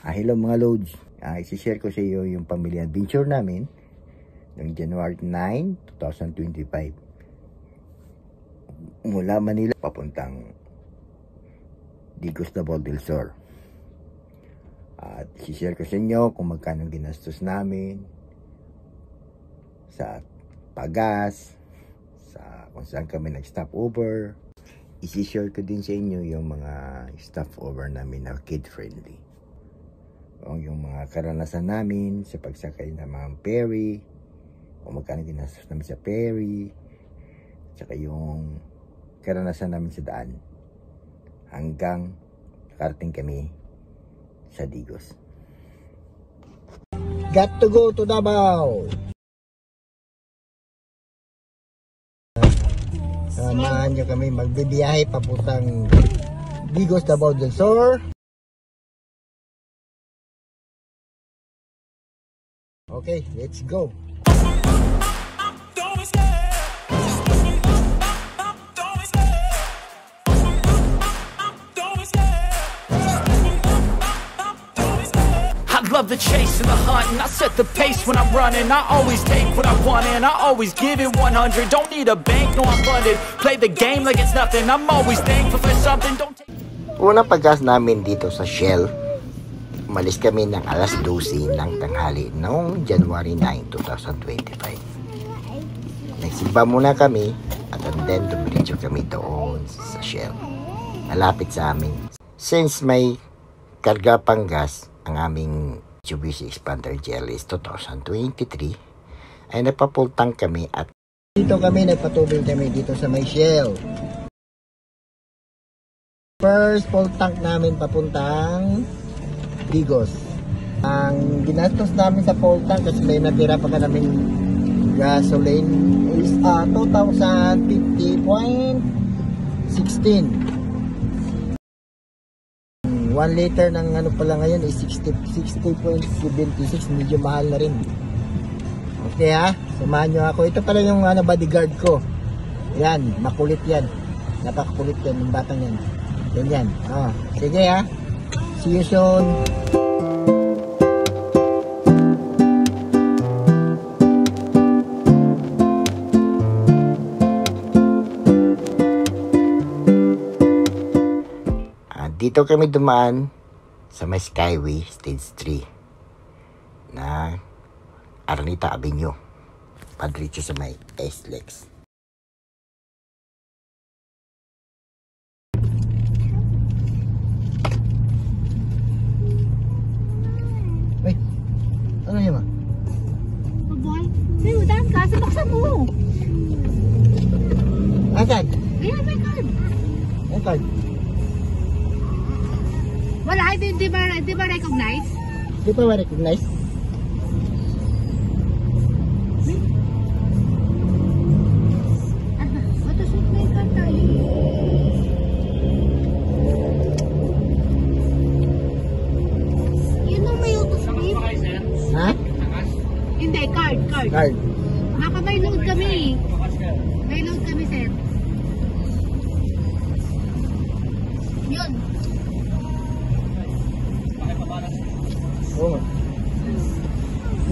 Hello mga Lods, isi-share ko sa iyo yung family adventure namin noong January 9, 2025 mula Manila papuntang Digos del Sur. At isi-share ko sa inyo kung magkano ginastos namin sa pagas, sa kung saan kami nag-stop over. Isi-share ko din sa inyo yung mga stop over namin na kid friendly. Yung mga karanasan namin sa pagsakay ng mga ferry, kung magkano ginastos namin sa ferry, tsaka yung karanasan namin sa daan hanggang nakarating kami sa Digos. Got to go to Davao. Samahan nyo kami magbibiyahe papuntang Digos, Davao del Sur. Okay, let's go. I love the chase and the hunt, and I set the pace when I'm running. I always take what I want and I always give it 100. Don't need a bank, no I'm funded. Play the game like it's nothing. I'm always thankful for something. Don't take... Unang paggas namin dito sa Shell, umalis kami ng alas 12 ng tanghali noong January 9, 2025. Nagsimba muna kami at then dumiretso kami doon sa Shell. Malapit sa amin. Since may karga pang gas ang aming Mitsubishi Expander GLS 2023, ay napapultang kami at dito kami nagpatubig kami dito sa may Shell. First full tank namin papuntang Digos. Ang ginastos namin sa full tank kasi may natira pa ka namin gasoline is 2,050.16. 1 liter ng ano pala ngayon is 60.76. Medyo mahal na rin. Okay ha, samahan nyo ako. Ito pala yung bodyguard ko. Yan, makulit yan. Napakakulit yan yung batang yan. Yan. Sige ha, see you soon. Dito kami dumaan sa may Skyway Stage 3 na Araneta Avenue, padricho sa may SLEX. Wait, ano yun ma? Boy, may udang ka, sabaksan mo. Agad? Ayan, may card. May card? Wala, di ba recognize? Di ba ma-recognize? Matusok na yung card tayo. Yun ang may autospeed. Ha? Hindi, card. Card. May load kami. May load kami, sir. Yun. Oo.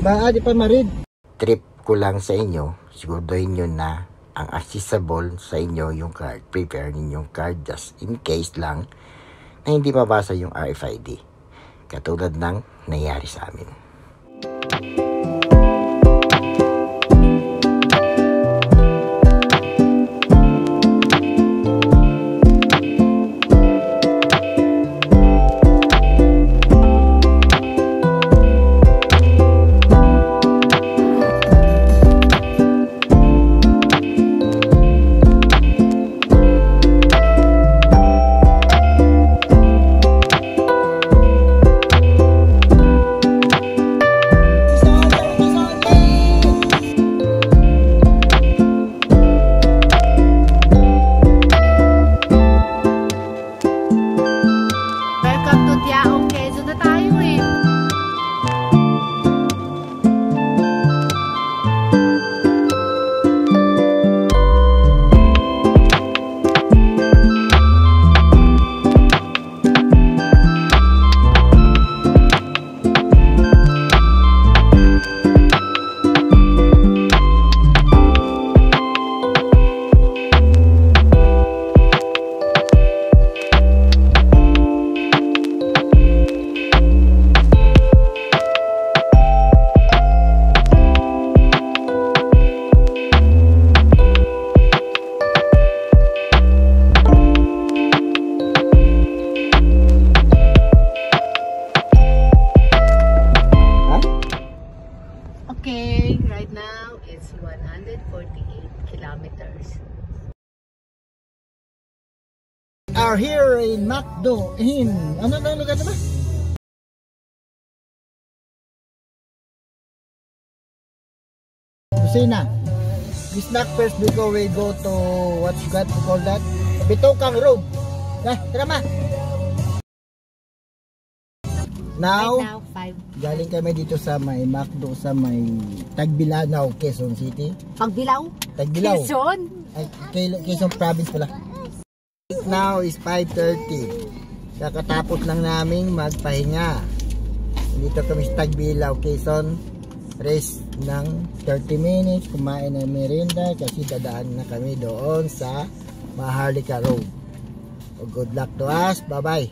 Di pa marid. Trip ko lang sa inyo, siguraduhin nyo na ang accessible sa inyo yung card. Prepare ninyong card just in case lang na hindi mabasa yung RFID. Katulad ng nangyari sa amin. Are here in McDo in ano lugar na ba? Kusina. We snack first before we go to what you got to call that? Bitokang Road. Tara ma. Now, Right now, 5. galing kami dito sa may McDo sa may Tagbilaw, Quezon City. Pagbilaw? Tagbilaw. Quezon? Ay, Quezon Province pala. Now is 5:30. Kakatapos lang naming magpahinga. Dito kami sa Tagbilaw, Quezon. Rest ng 30 minutes. Kumain ng merienda kasi dadaan na kami doon sa Maharlika Road. So, good luck to us. Bye-bye.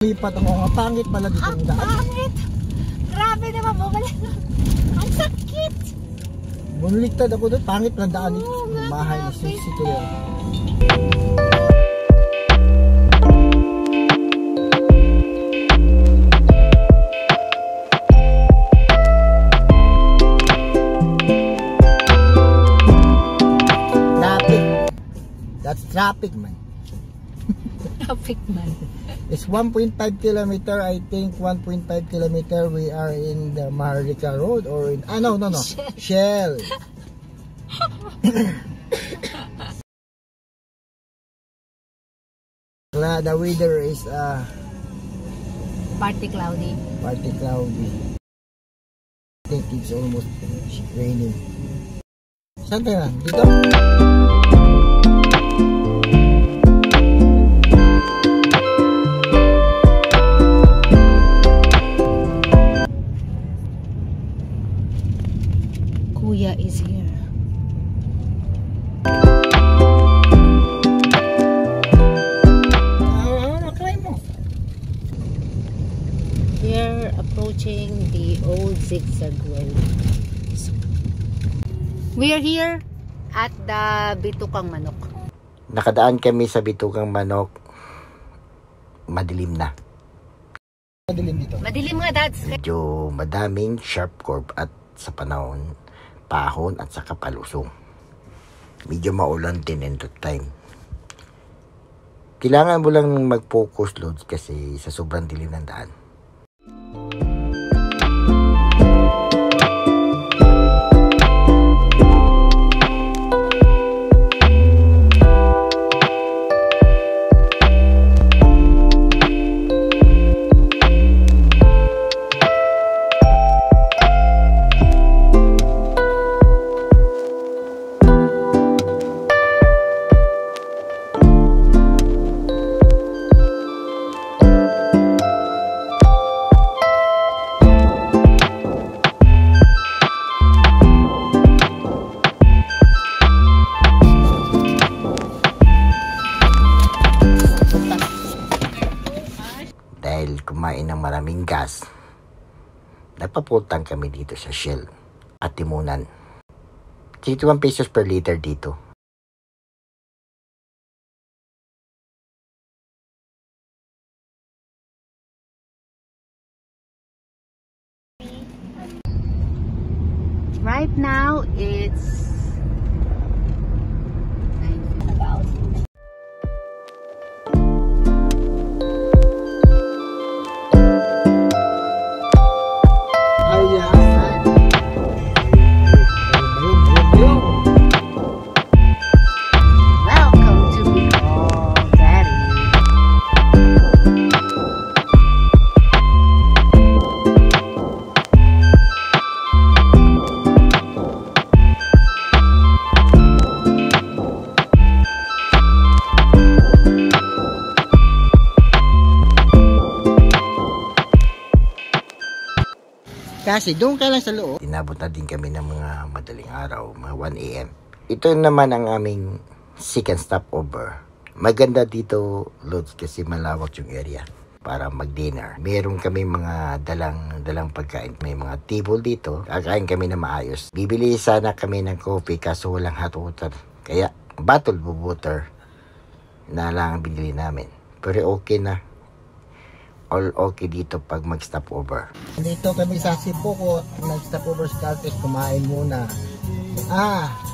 Lipat ako. Ang pangit pala dito ang daan. Pangit! Grabe naman mo pala. Ang sakit! Bunuligtad ako doon. Pangit pala daan dito. Mahay ni City Road. Traffic. That's traffic, man. Traffic man. It's 1.5 kilometer, I think 1.5 kilometer we are in the Maharlika Road or in, no, Shell. The weather is Party cloudy. partly cloudy. I think it's almost raining. Saan tayo? Dito? Kuya is here. We're approaching the old zigzag road. We are here at the Bitukang Manok. Nakadaan kami sa Bitukang Manok. Madilim na. Madilim dito. Madilim nga, dads. Medyo madaming sharp curve at sa panahon, pahon at saka palusong. Medyo maulan din in that time. Kailangan mo lang mag-focus loads kasi sa sobrang dilim ng daan. Dahil kumain ng maraming gas, nagpaputang kami dito sa Shell at Timunan. 61 pesos per liter dito. Right now, it's about. Welcome to Bicol, Daddy. Kasi doon ka lang sa loob. Inabot na din kami ng mga madaling araw, mga 1 AM. Ito naman ang aming second stopover. Maganda dito, Lods, kasi malawak yung area para mag-dinner. Meron kami mga dalang pagkain. May mga table dito. Kakain kami na maayos. Bibili sana kami ng coffee kaso walang hot water. Kaya bottled water na lang ang binili namin. Pero okay na. all okay dito pag mag-stop over. Dito kami sa Sipuko, nag-stop over sa Caltex, kumain muna.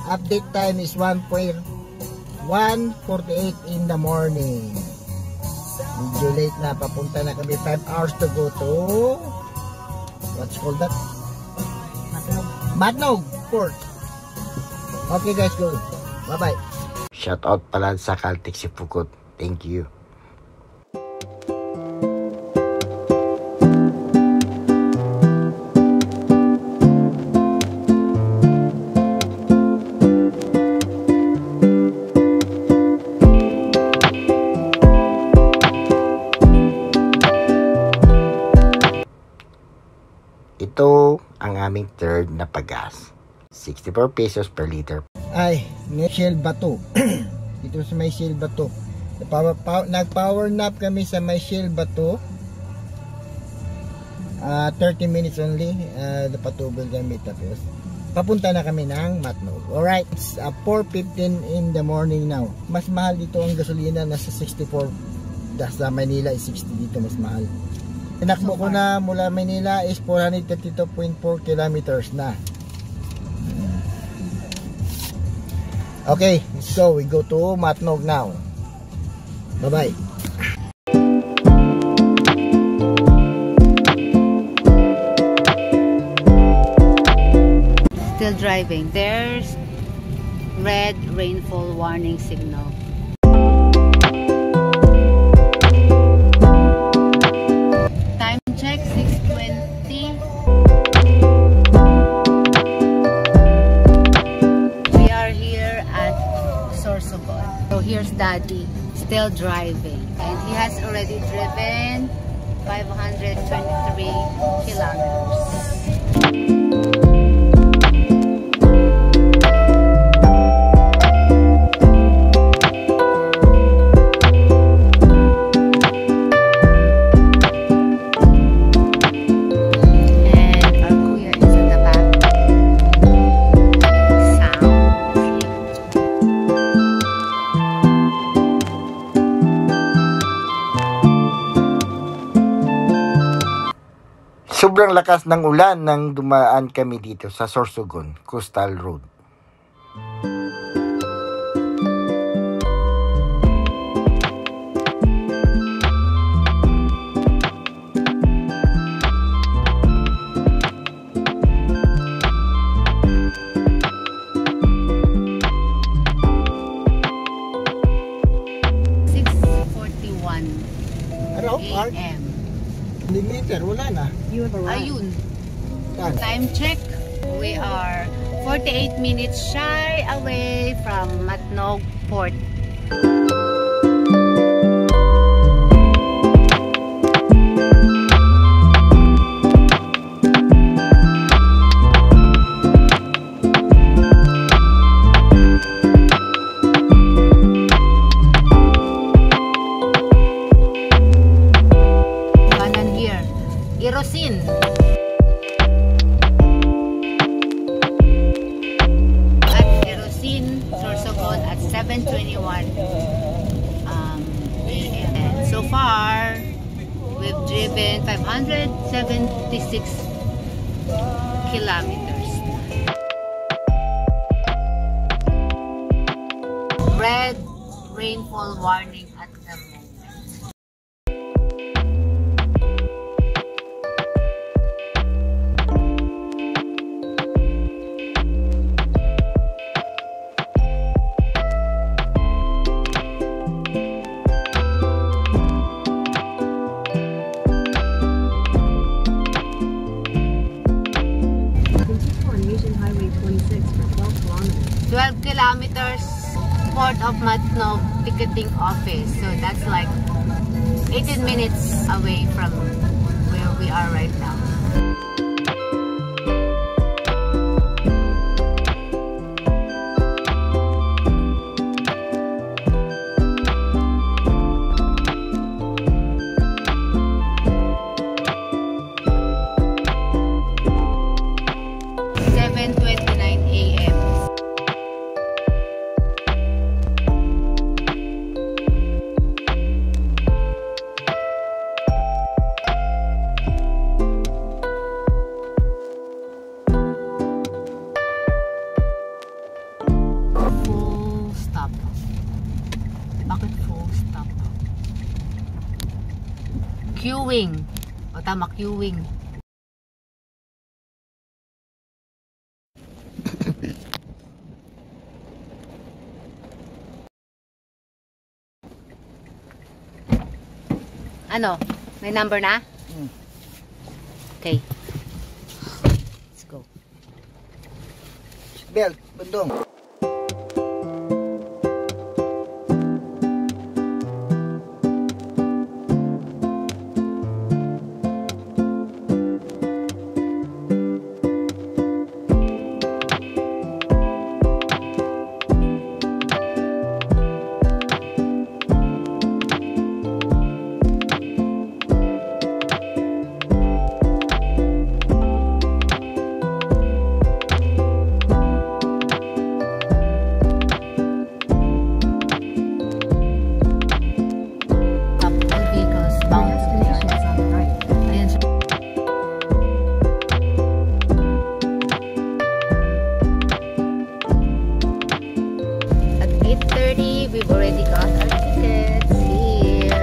Update time is 1:48 in the morning. Medyo late na, papunta na kami. 5 hours to go to, what's called that? Matnog Port. Okay guys, go. Bye-bye. Shout out pala sa Caltex Sipuko. Thank you. Ito ang aming third na paggas. 64 pesos per liter. Ay, may Shell Bato. Dito sa may Shell Bato. Nag-power nap kami sa may Shell Bato. 30 minutes only. Napatubol kami tapos. Papunta na kami ng Matnog. Alright, it's 4:15 in the morning now. Mas mahal dito ang gasolina, nasa 64. Sa Manila is 60 dito, mas mahal. Tinakbo ko na mula Manila is 432.4 kilometers na. Okay, let's go. We go to Matnog now. Bye-bye. Still driving. There's red rainfall warning signal. Time check 6:20. We are here at Sorsogon. So here's Daddy still driving, and he has already driven 523 kilometers. Sobrang lakas ng ulan nang dumaan kami dito sa Sorsogon Coastal Road. AM. Limiter, wala na. Ayun. Time check. We are 48 minutes shy away from Matnog Port. Erosin. At Erosin, Sorsogon at 7:21 AM. So far, we've driven 576 kilometers. Red rainfall warning at the moment. Highway 26 for 12 kilometers. 12 kilometers Port of Matnog ticketing office. So that's like 18 minutes away from where we are right now. Bakit full stop? Queuing. O tama, queuing. Ano? May number na? Okay. Let's go. Belt, bundong. We've already got our tickets here.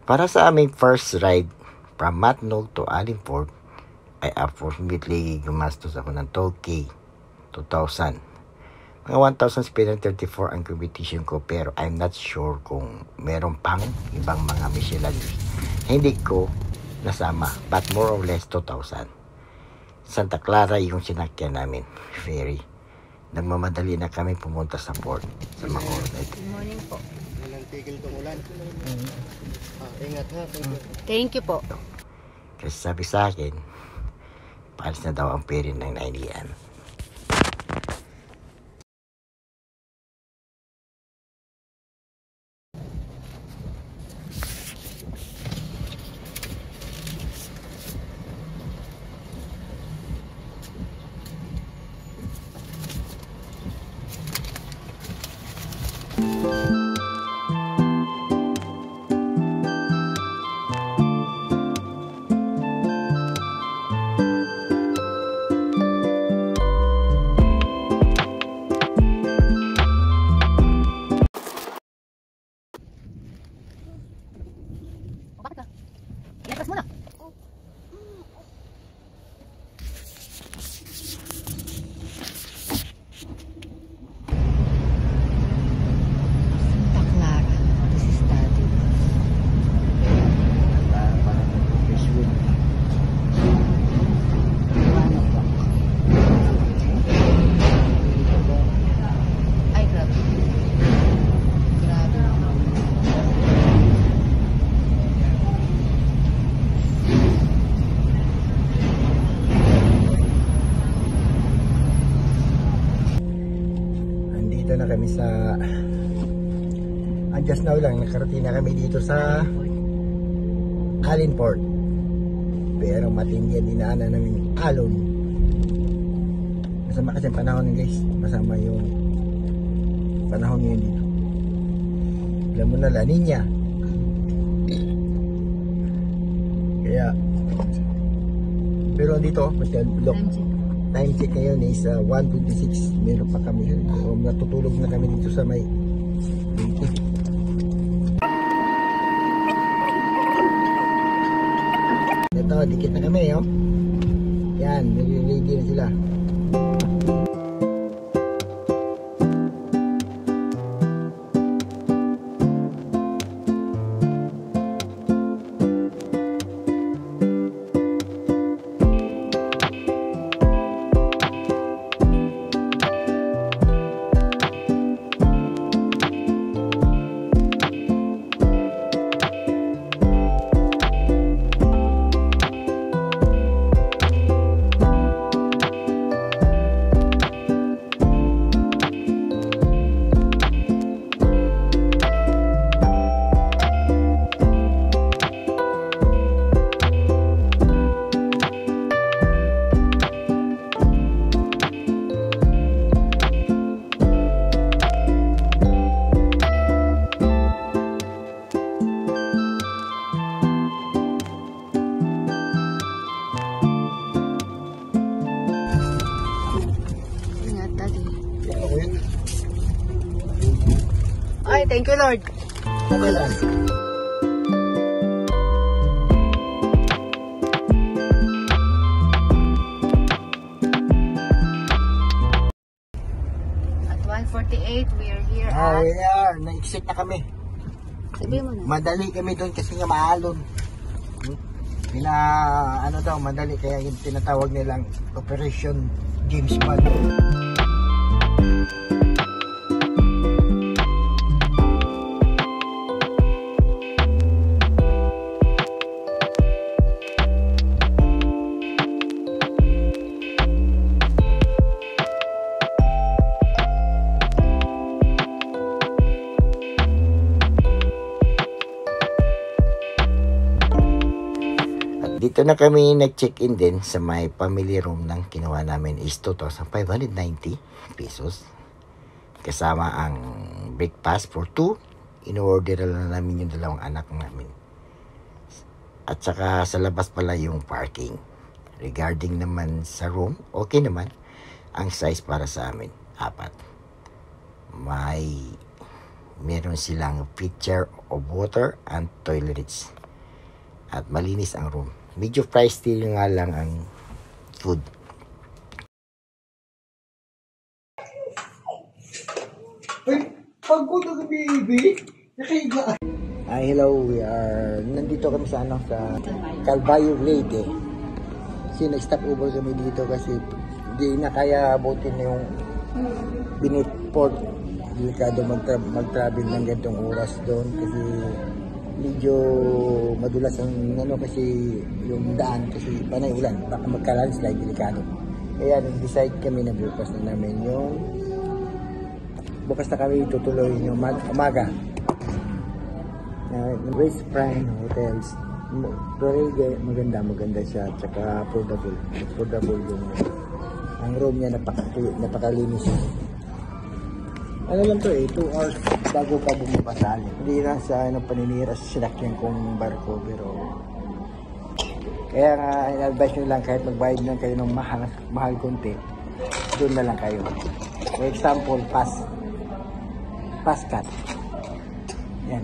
Para sa aming first ride from Matnog to Allenford, ay approximately gumastos ako ng 12K, 2,000. Mga 1,734 ang competition ko, pero I'm not sure kung meron pang ibang mga Michelin. Hindi ko nasama, but more or less 2,000. Santa Clara yung sinakyan namin, ferry. Nagmamadali na kami pumunta sa port sa Bacoor. Good morning po. Tigil tong ulan. Ingat ha. Thank you po. Kasi sabi sa akin, paalis na daw ang ferry ng 9 AM. Bakit ka? Iatras mo na. Santa Clara. This is Daddy. Ay, grabe. Grabe. Andito na kami sa just now lang, nakarating na kami dito sa Allenford. Pero matindi ang dinaanan namin alon. Masama kasi ang panahon guys. Masama yung panahon ngayon dito. Alam mo na, La Nina. Kaya pero dito, look, time check ngayon is 1:26. Meron pa kami. So, natutulog na kami dito sa may ito, dikit na kami, oh. Yan, ready na sila. Ay, thank you, Lord. Okay lang. At 1:48, we are here Ah, at... we are. Na-exit na kami. Sabi mo na. Madali kami doon kasi nga maalon. Ano daw, madali. Kaya yung tinatawag nilang Operation James Bond. Dito na kami nag-check-in din sa may family room ng kinuha namin is 2,590 pesos. Kasama ang breakfast for 2. In-order na namin yung dalawang anak namin. At saka sa labas pala yung parking. Regarding naman sa room, okay naman. Ang size para sa amin, 4. Meron silang pitcher of water and toilets. At malinis ang room. Medyo pricey nga lang ang food. Pagod ka, baby. Nakahiga. Hello, nandito kami sa Calvario Lake. Kasi nag-stop over kami dito kasi hindi na kaya abutin yung Binitport. Delikado mag-travel ng gantong oras doon kasi medyo madulas ang kasi yung daan kasi panay ulan, baka magka-landslide, delikado. Kaya nag-decide kami na bukas na namin bukas na kami tutuloy yung umaga. West Prime Hotels, pero maganda siya, tsaka affordable yung ang room niya, napakalinis. Ano lang to 2 hours bago pa bumapasali. Hindi na sa paninira sa sinakyan kong barko, pero kaya nga in-advise nyo lang kahit magbayad lang kayo ng mahal konti, doon na lang kayo. For example, pass cut. Yan.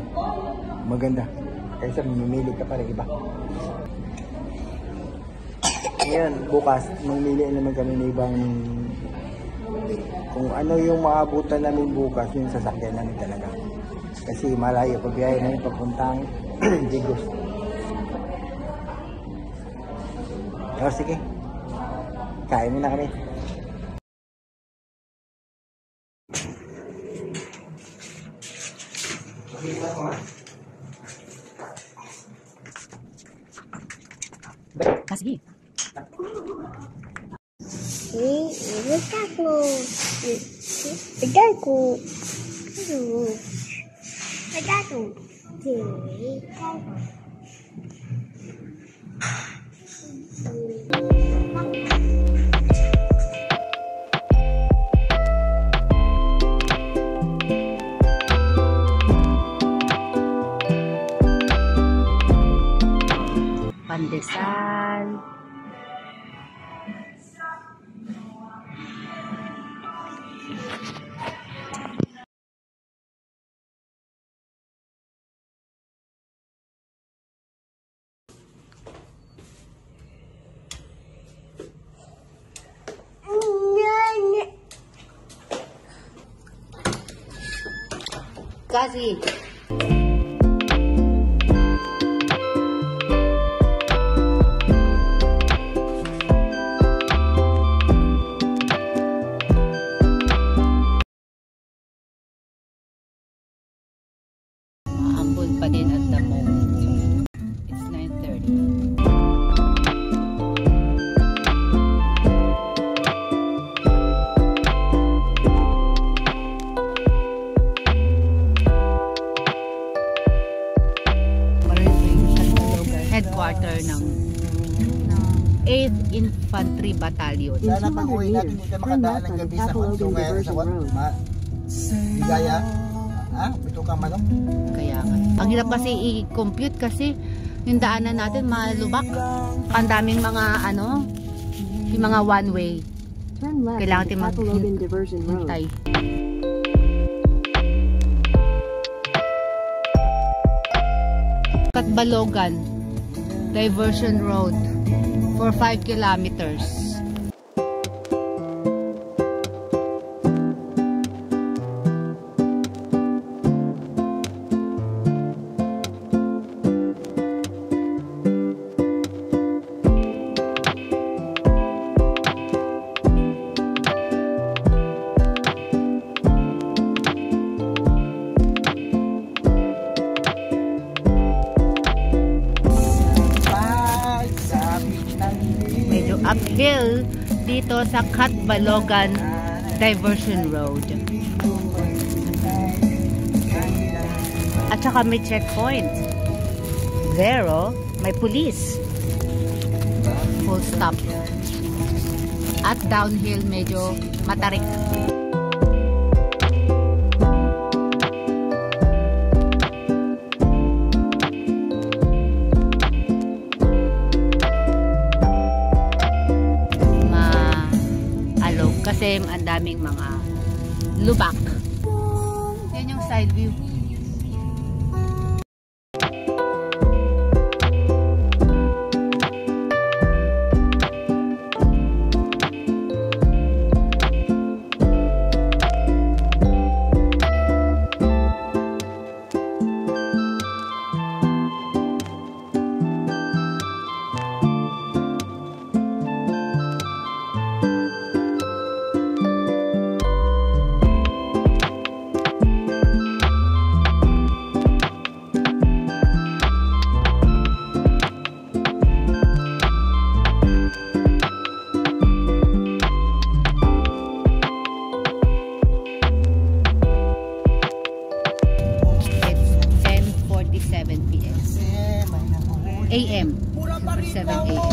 Maganda. Kaysa mamimili ka pa rin iba. Ngayon, bukas, mamili naman kami ng ibang kung ano yung maabutan namin bukas, yung sasakyan namin talaga. Kasi malayo pa biyahe namin papuntang Digos. Sige. Kain muna kami. Sige. Pandesal. Kasi ambon pa din at the moment. It's 9:30. Headquarter ng 8th Infantry Battalion. Sana pag-uwi natin dito makadaan ng gabi sa Ligaya. Ito ka manok. Kaya nga. Ang hirap kasi i-compute kasi yung daanan natin malubak. Ang daming mga yung mga one way. Kailangan natin maghintay. Catbalogan Diversion Road for 5 kilometers. Uphill dito sa Catbalogan Diversion Road. At saka may checkpoint. Zero, may police. Full stop. At downhill medyo matarik. Kasi ang daming mga lubak. Yan yung side view. AM. 7 AM.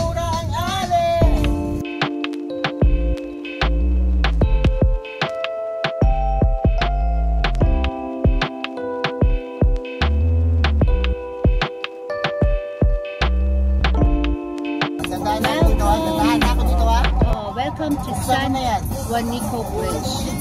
Welcome to San Juanico Bridge.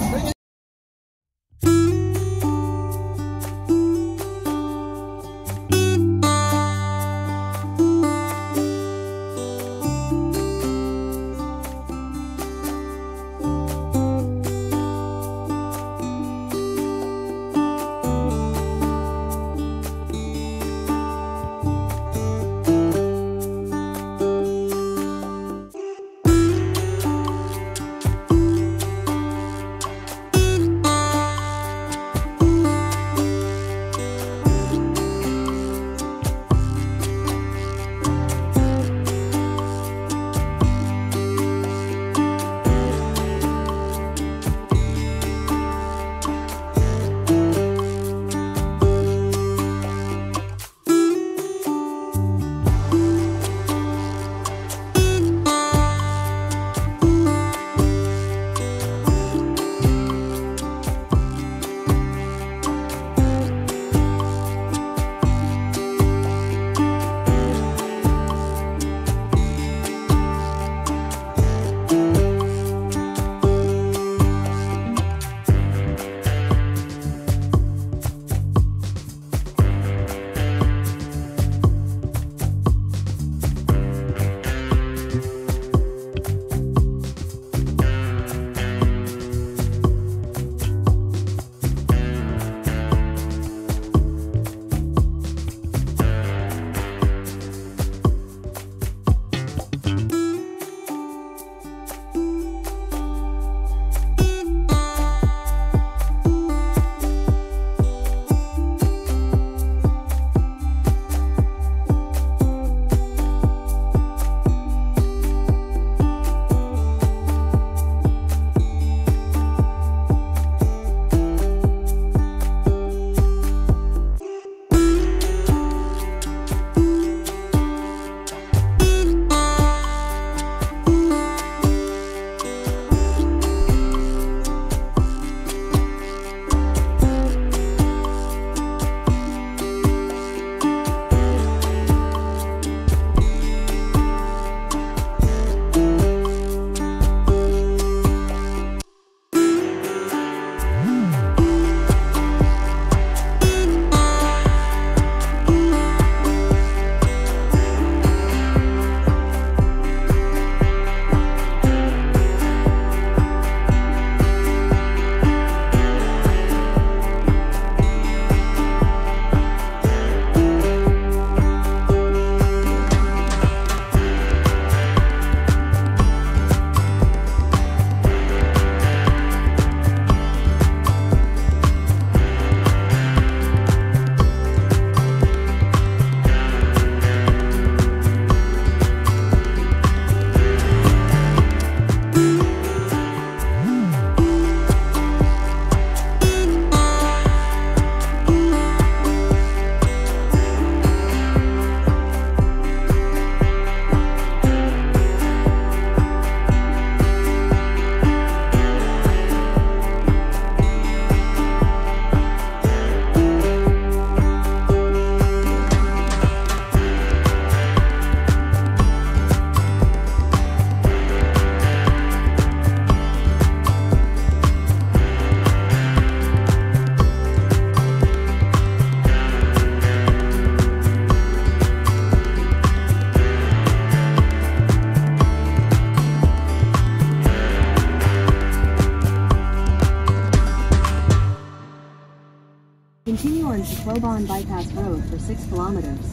Continue on Tacloban Bypass Road for 6 kilometers.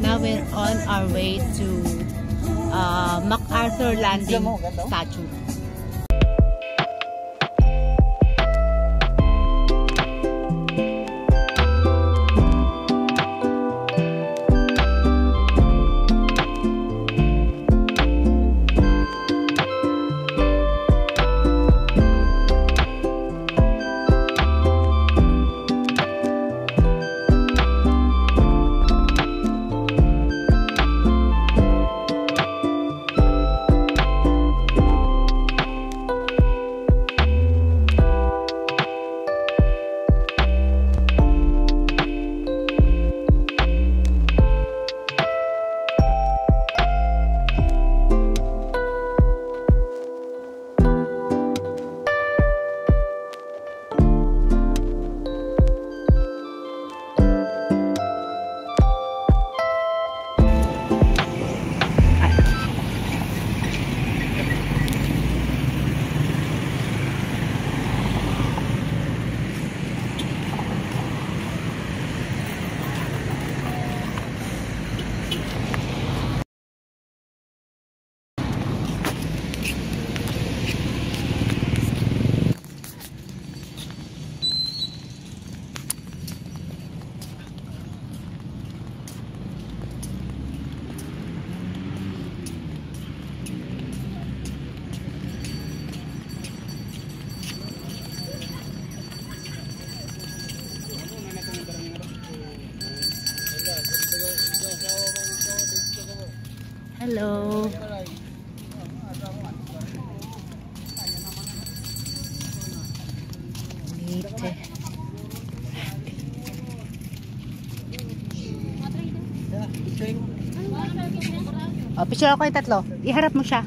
Now we're on our way to MacArthur Landing statue. Hello. Oh, picture ako yung tatlo. Iharap mo siya.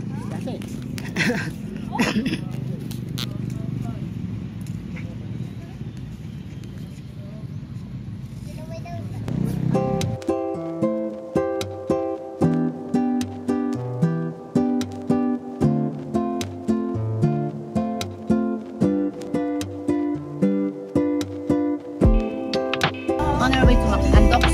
On our way to Andox.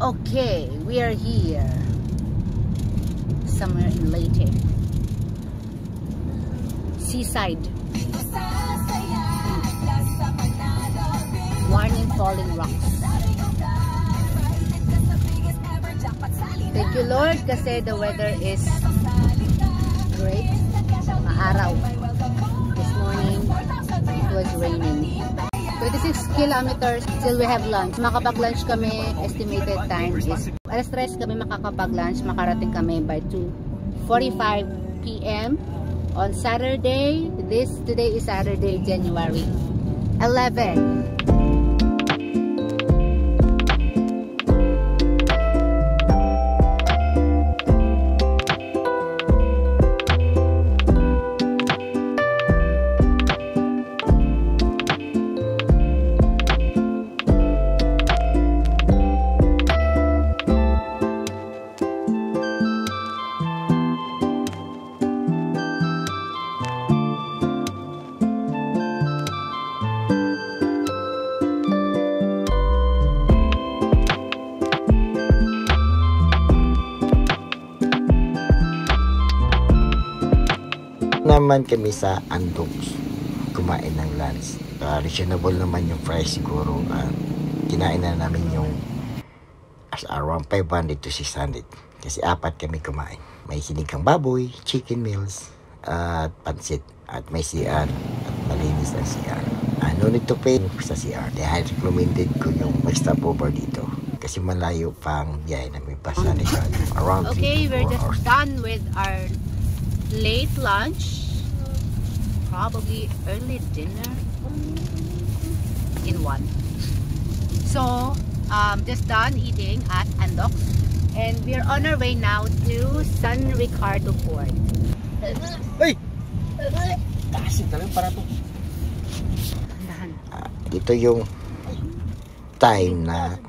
Okay, we are here somewhere in Leyte. Seaside. Warning falling rocks. Thank you Lord kasi the weather is great. Maaraw. This morning it was raining. 26 kilometers till we have lunch. Makapag-lunch kami, estimated time is alas 3 kami makakapag-lunch. Makarating kami by 2:45 p.m. on Saturday. Today is Saturday, January 11. Naman kami sa Andox kumain ng lunch. Reasonable naman yung price siguro. Kinain na namin yung around 500 to 600 kasi apat kami kumain. May sinigang baboy, chicken meals at pansit at may CR at malinis ang CR. No need to pay sa CR. Dahil recommended ko yung mag-stop over dito kasi malayo pang biyahe namin pa sa around 3 Okay, we're just hours. done with our late lunch, probably early dinner in one. So just done eating at Andox and we're on our way now to San Ricardo Port. Hey! Kasi talagang para to. Dahan. Ito yung time na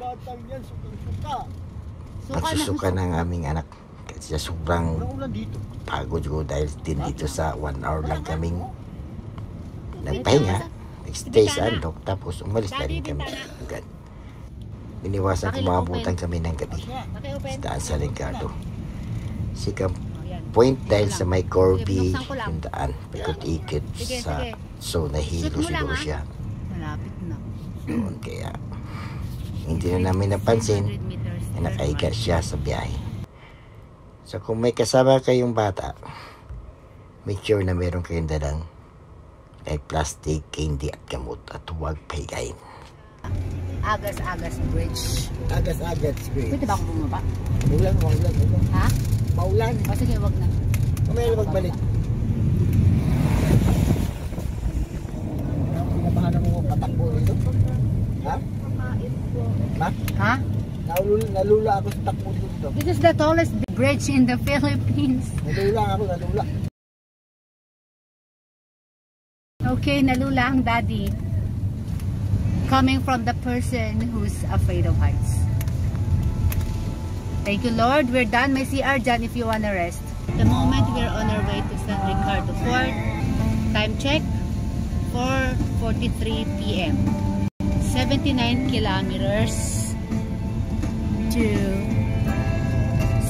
magsusuka ng aming anak. Kasi sobrang pagod ko dahil din dito sa 1 hour lang kaming nagpahinga. Nag-stay sa Andok, tapos umalis na rin kami agad. Iniwasan ko maabutan kami ng gabi sa daan sa Ricardo. Sikap point dahil sa may Corby yung daan, pikot-ikot sa so nahilo siguro siya Malapit na. doon, kaya hindi na namin napansin 100 meters. na nakaiga siya sa biyahe. So kung may kasama kayong bata, make sure na meron kayong dalang like plastic, candy at gamot, at huwag pahigain. Agas-agas bridge. Agas-agas, great. Pwede ba ako bumaba? Maulan. Ha? Maulan. O sige, wag na. Mamaya magbalik. Pinabahan mo patakbo dito? Ha? Ha? Ha? Nalula ako sa takbo dito. This is the tallest bridge in the Philippines. Nalula. Okay, nalula ang daddy. Coming from the person who's afraid of heights. Thank you, Lord. We're done. May CR dyan if you wanna rest. The moment we're on our way to San Ricardo Fort. Time check, 4:43 p.m. 79 kilometers to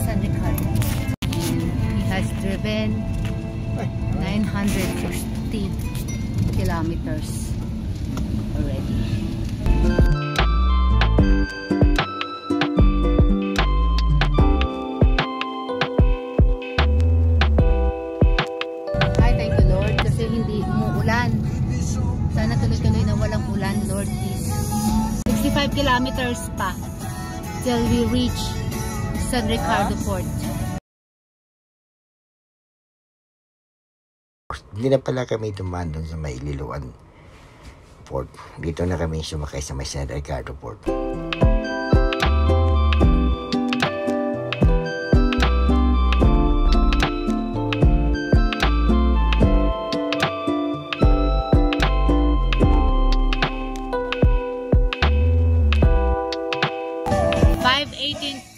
San Ricardo. And he has driven 950 kilometers already. Hi, thank you Lord kasi hindi umuulan. Sana tuloy-tuloy na walang ulan, Lord, please. 65 kilometers pa till we reach San Ricardo Fort. Hindi na pala kami dumaan doon sa may Liloan Fort. Dito na kami sumakay sa may San Ricardo Fort.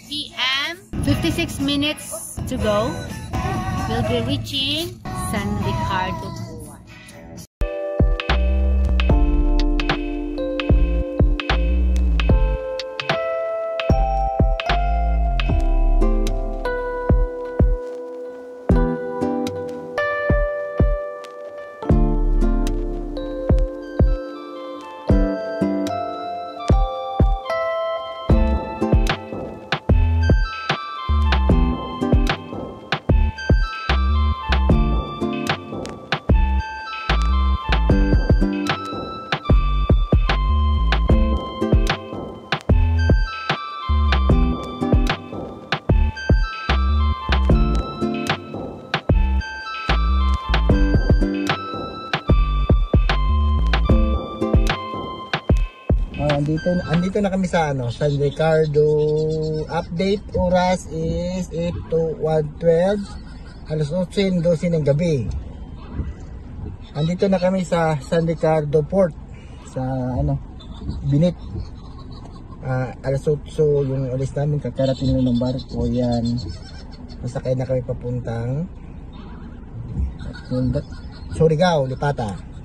PM, 56 minutes to go. We'll be reaching San Ricardo Fort. Andito na kami sa San Ricardo. Update oras is 8 to 1:12, alas 8:12 ng gabi. Andito na kami sa San Ricardo Port sa Binit. Alas 8 yung alis namin, kakarating na ng barko yan. Masakay na kami papuntang Surigao, Lipata.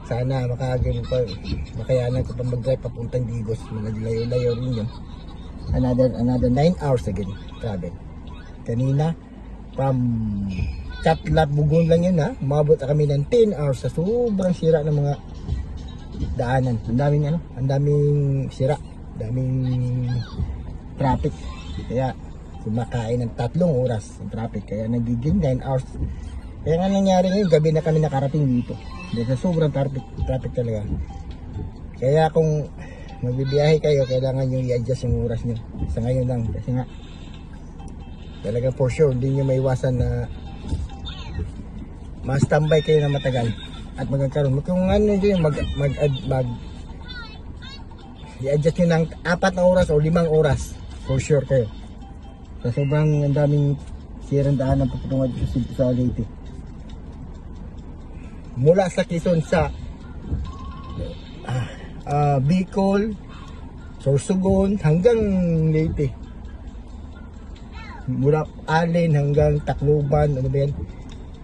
Sana makayanan ko pa mag-drive papuntang Digos. Layo-layo rin yun. Another 9 hours again travel. Kanina from Catlat, Bugon lang yun ha. Umabot kami ng 10 hours sa sobrang sira ng mga daanan. Ang daming sira, daming traffic. Kaya kumakain ng 3 oras ng traffic. Kaya nagiging 9 hours. Kaya nga nangyari ngayon, gabi na kami nakarating dito. Dahil sobrang traffic talaga. Kaya kung magbibiyahe kayo, kailangan nyo i-adjust yung oras nyo. Sa ngayon lang. Kasi nga, talaga for sure, hindi nyo maiwasan na ma-standby kayo na matagal. At magkakaroon. Kung ano nyo i-adjust nyo ng 4 na oras o 5 oras. For sure kayo. So sobrang ang daming sirang daan ng paputungan sa Leyte. mula sa Quezon sa Bicol, Sorsogon hanggang Leyte. Mula Allen hanggang Tacloban, ano ba yan?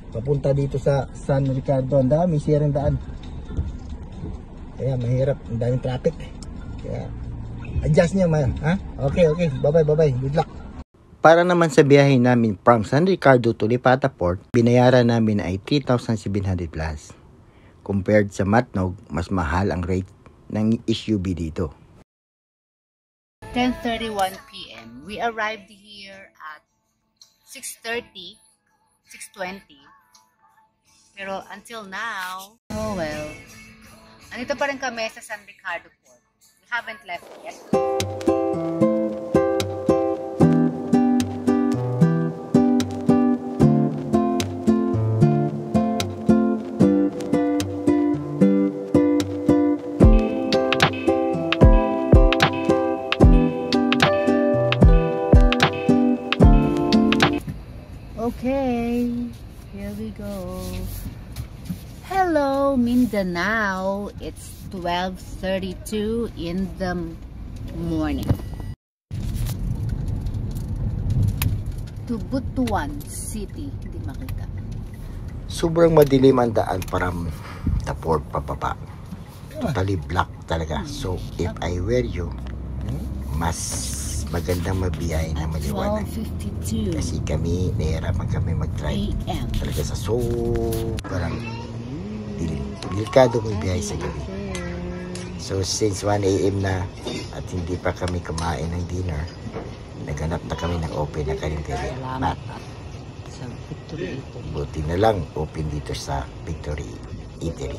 Papunta dito sa San Ricardo. Ang dami, sirang daan. Kaya mahirap, ang daming traffic. Kaya adjust niya man, ha? Okay, bye-bye. Good luck. Para naman sa biyahe namin from San Ricardo to Lipata Port, binayaran namin ay 3,700 plus. Compared sa Matnog, mas mahal ang rate ng SUV dito. 10:31 p.m. We arrived here at 6:30, 6:20. Pero until now, oh well, andito pa rin kami sa San Ricardo Port. We haven't left yet. Okay, here we go. Hello, Mindanao. It's 12:32 in the morning. To Butuan City. Hindi makita. Sobrang madilim ang daan from the port pababa. Totally black talaga. So, if I were you, mas magandang mabiyahe na maliwanag. 12:52 Kasi kami, nahihirapan kami mag-drive. a.m. Talaga sa sobrang dilim. Delikado may biyahe sa gabi. So, since 1 a.m. na at hindi pa kami kumain ng dinner, naghanap na kami ng open na karinderya. At Sa Victory Eatery. buti na lang open dito sa Victory Eatery.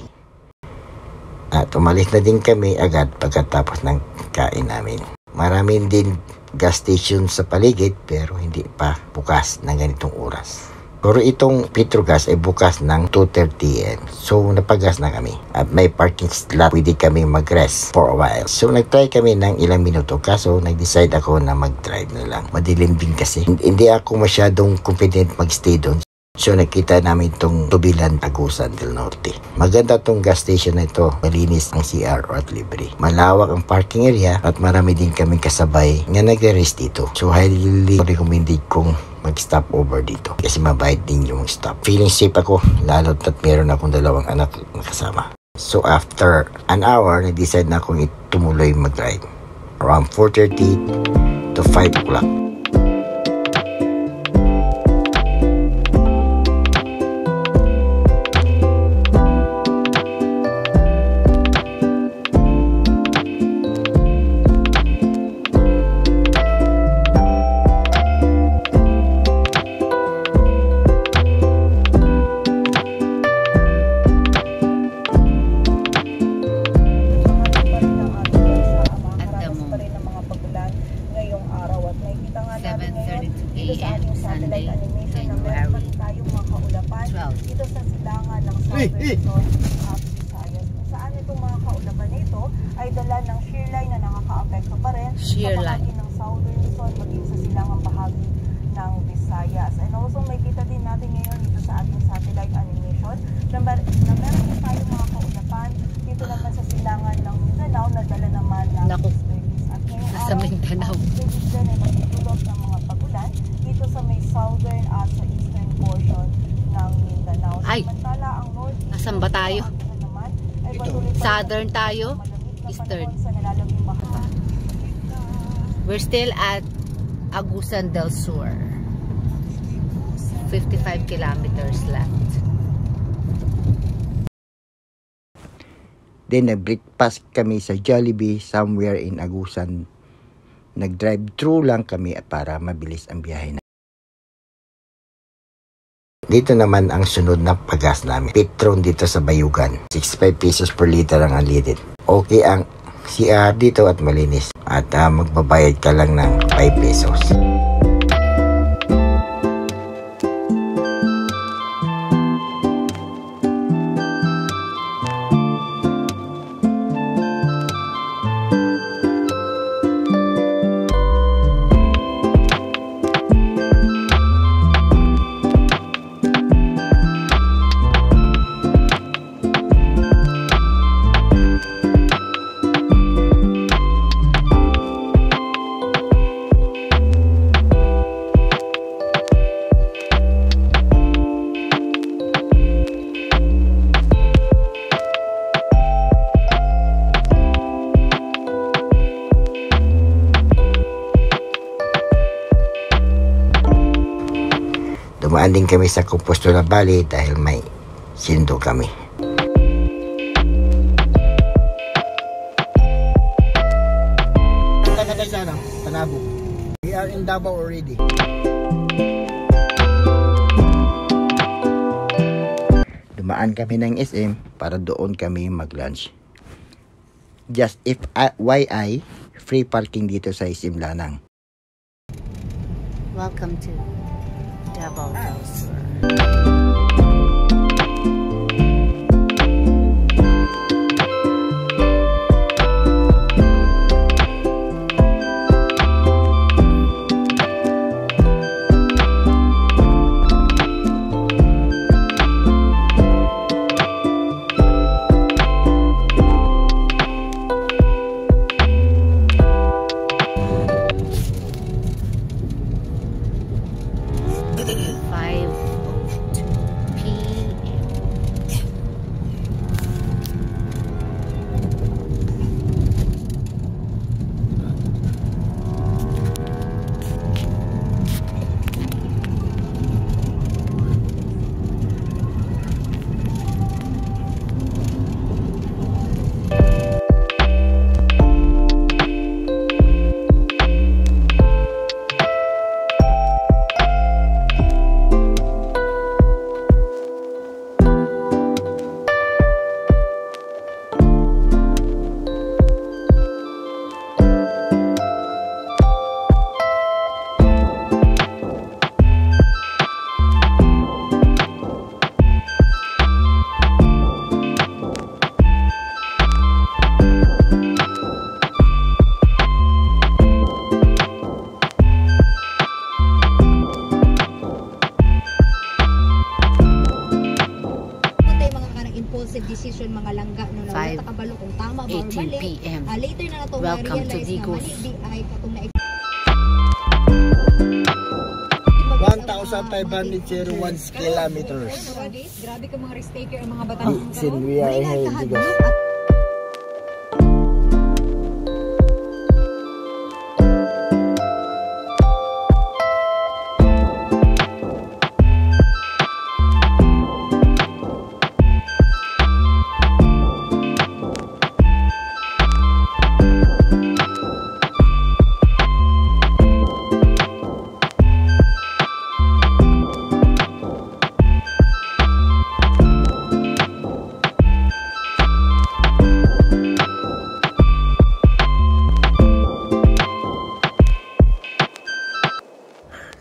At umalis na din kami agad pagkatapos ng kain namin. Maraming din gas station sa paligid pero hindi pa bukas ng ganitong oras. Pero itong Petrogas ay bukas ng 2:30 AM. So napagas na kami. At may parking slot, pwede kami mag-rest for a while. So nag-try kami ng ilang minuto kaso nag-decide ako na mag-drive na lang. Madilim din kasi. Hindi ako masyadong confident mag-stay doon. So nakita namin itong Tubilan, Agusan del Norte. Maganda tong gas station na ito. Malinis ang CR at libre. Malawak ang parking area at marami din kaming kasabay nga nag-rest dito. So highly recommended kong mag-stop over dito. Kasi mabait din yung stop. Feeling safe ako lalo't at meron akong 2 anak na kasama. So after an hour, nag-decide na akong tumuloy mag-drive. Around 4:30 to 5 o'clock. Saan itong mga kaulapan na ito ay dala ng shear line na nakaka-apekto pa rin Shear sa line. bahagi ng Southern Luzon maging sa silangang bahagi ng Visayas. And also may kita din natin ngayon dito sa ating satellite animation na meron din tayong mga kaulapan dito naman sa silangan ng Mindanao na dala naman ng Naku. Easterlies. At ngayong Nasa Mindanao. ang Easterlies din ay magtutulog ng mga pagulan dito sa may southern at sa eastern portion ng Mindanao. Ay! Samantala ang north Nasaan ba tayo? naman ay patuloy pa rin Southern tayo? malamig na Eastern. panahon sa nalalabing bahagi. We're still at Agusan del Sur. 55 kilometers left. Then nag-breakfast kami sa Jollibee somewhere in Agusan. Nag-drive-thru lang kami para mabilis ang biyahe na. Dito naman ang sunod na pagas namin. Petron dito sa Bayugan. 65 pesos per liter ang unleaded. Okay ang CR dito at malinis. At magbabayad ka lang ng 5 pesos. dumaan din kami sa Compostela Valley dahil may sindo kami. Panabo. We are in Davao already. Dumaan kami ng SM para doon kami mag-lunch. Just FYI, free parking dito sa SM Lanang. Welcome to Davao House. Decision mga langga no na takabalo kung tama ba or 18 PM. Later na nato Welcome to ma-realize Digos. na mali ay katong na 1,501 kilometers. Grabe ka mga risk taker ang mga bata. Since we are here in Digos.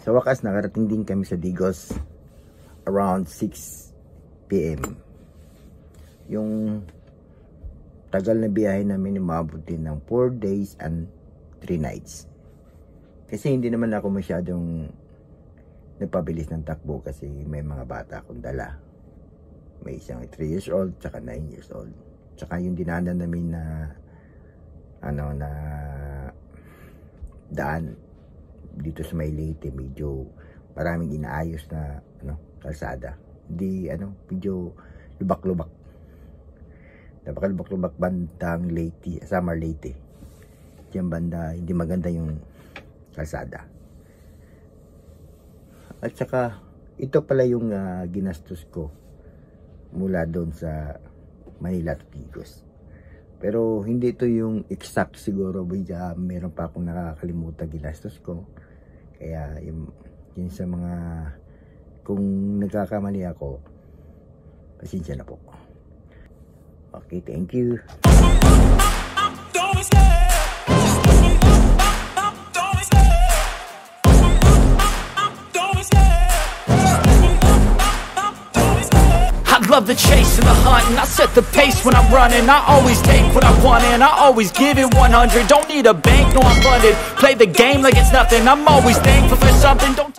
Sa wakas, nakarating din kami sa Digos around 6 PM. Yung tagal na biyahe namin umabot din ng 4 days and 3 nights. Kasi hindi naman ako masyadong nagpabilis ng takbo kasi may mga bata akong dala. May isang 3 years old tsaka 9 years old. Tsaka yung dinanan namin na na daan dito sa may Leyte, medyo maraming inaayos na kalsada. Hindi medyo lubak-lubak. Napaka-lubak-lubak bandang Leyte, Samar Leyte. Diyan banda hindi maganda yung kalsada. At saka ito pala yung ginastos ko mula doon sa Manila to Digos. Pero hindi ito yung exact siguro, meron pa akong nakakalimutan ginastos ko. Kaya yun sa mga, kung nagkakamali ako, pasensya na po. Okay, thank you. I love the chase and the hunt, and I set the pace when I'm running. I always take what I want and I always give it 100. Don't need a bank, no I'm funded. Play the game like it's nothing. I'm always thankful for something. Don't